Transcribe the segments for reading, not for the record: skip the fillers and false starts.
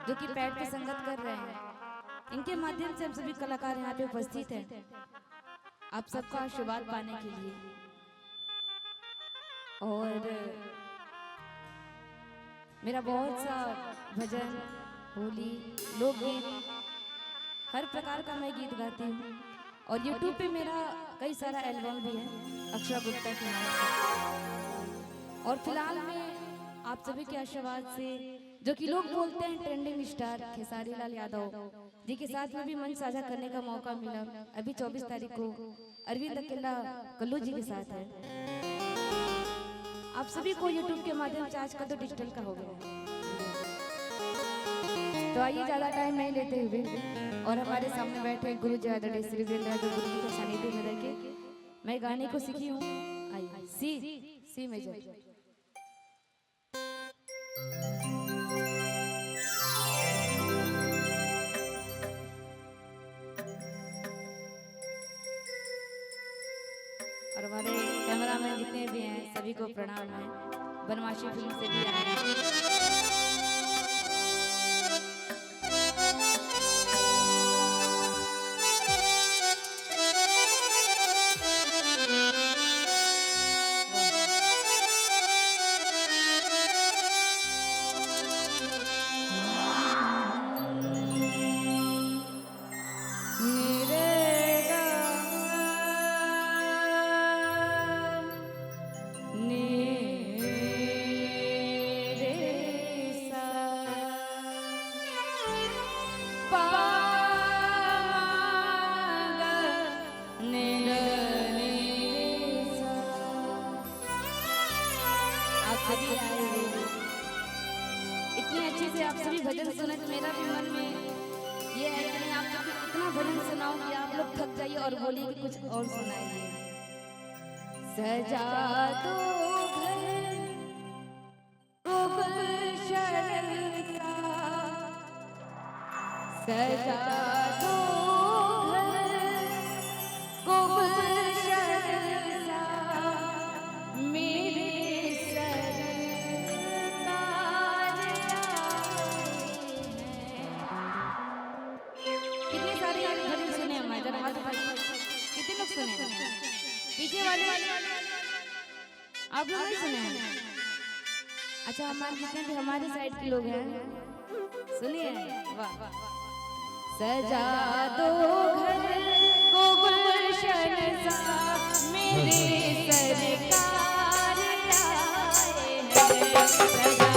जो कि पैड पे संगत कर रहे हैं। इनके माध्यम से हम सभी कलाकार यहाँ पे उपस्थित हैं आप सबका आशीर्वाद पाने के लिए। और मेरा बहुत सा भजन, होली, लोकगीत, हर प्रकार का मैं गीत गाती हूँ। और YouTube पे मेरा कई सारा एल्बम भी है अक्षरा गुप्ता के नाम से। और फिलहाल में आप सभी के आशीर्वाद से, जो कि लोग बोलते हैं ट्रेंडिंग स्टार खेसारी लाल यादव जी के साथ में भी मंच साझा करने का मौका मिला। अभी 24 तारीख को अरविंद अकेला कल्लू जी के साथ है। आप सभी को YouTube के माध्यम से आजकल तो डिजिटल का हो गया। तो आइए ज्यादा टाइम नहीं लेते हुए और हमारे सामने बैठे गुरु जी आदरणीय श्री वीरेंद्र गुरु जी के सानिध्य में रह के मैं गाने को सीखी हूँ। आइए सी मेजर। और हमारे कैमरामैन जितने भी हैं सभी को प्रणाम है। बनवासी फिल्म से भी आए हैं। इतने अच्छे से आप सभी भजन सुने तो मेरा भी मन में ये है कि आप सभी इतना भजन सुनाओ कि आप लोग थक जाइए और बोलिए कि कुछ और सुनाइए। सजा दो घर को गुलशन सा, सजा दो घर को गुलशन सा, मेरे कितने लोग सुने पीछे वाले आप लोग नहीं सुने हैं? अच्छा हमारे जितने भी हमारे साइड के लोग हैं सुनिए। वाह। सजा दो घर को गुलशन सा, मेरे सरकार आए हैं। सजा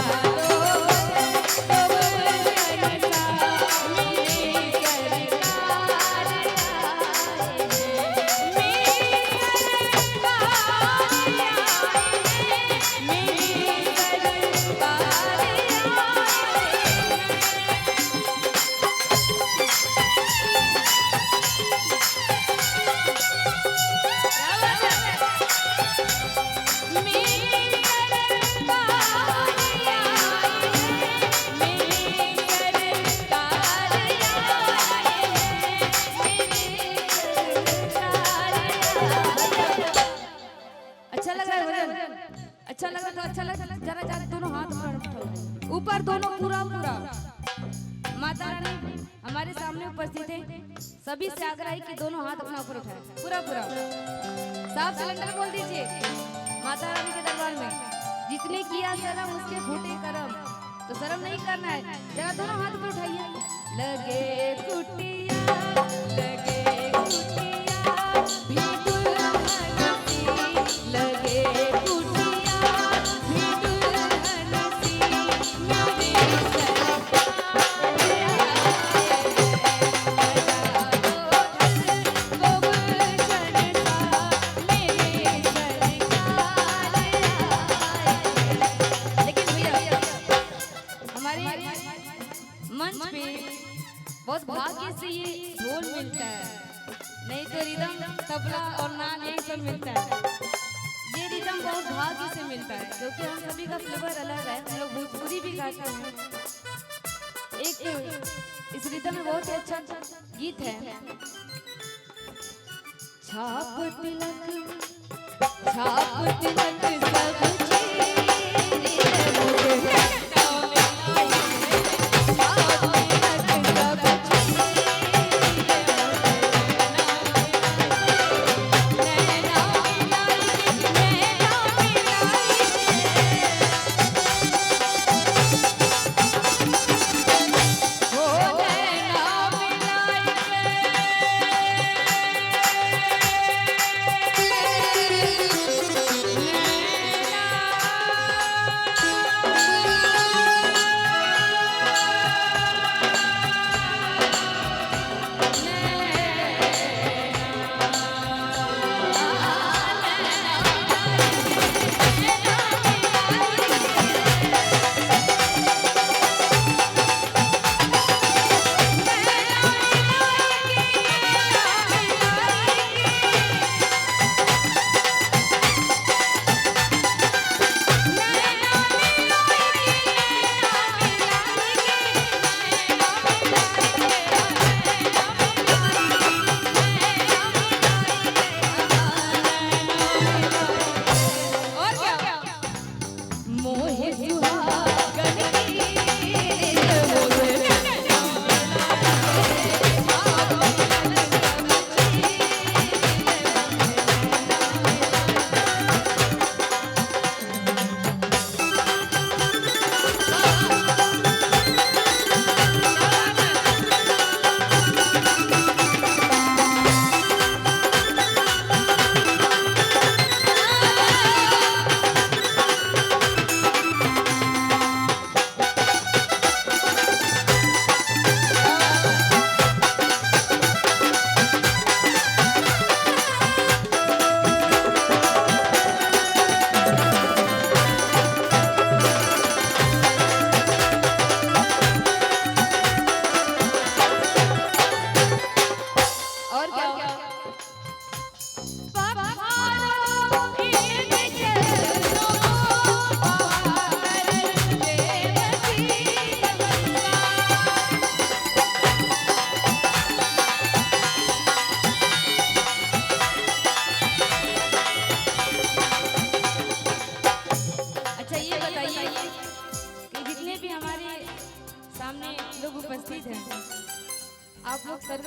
अच्छा लगा तो अच्छा लगा जरा जरा दोनों हाथ ऊपर दोनों पूरा माता रानी हमारे सामने उपस्थित है। सभी से आग्रह है कि दोनों हाथ अपना ऊपर उठाए पूरा साफ सिलेंडर बोल दीजिए। माता रानी के दरबार में जिसने किया शर्म उसके फूटे करम, तो शर्म नहीं करना है। जरा दोनों हाथ ऊपर उठाइए। लगे कुटिया लगे कुटिया भी दुल्हन लगे मंच पे बहुत भाग्य से ये ढोल मिलता है, नहीं तो रिदम तबला और नाल यही सब मिलता है। ये रिदम बहुत भाग्य से मिलता है क्योंकि हम सभी का फ्लेवर अलग है। हम लोग भोजपुरी भी गाते हैं। एक इस रिदम में बहुत ही अच्छा गीत है। छाप तिलक सब आप लोग सरगम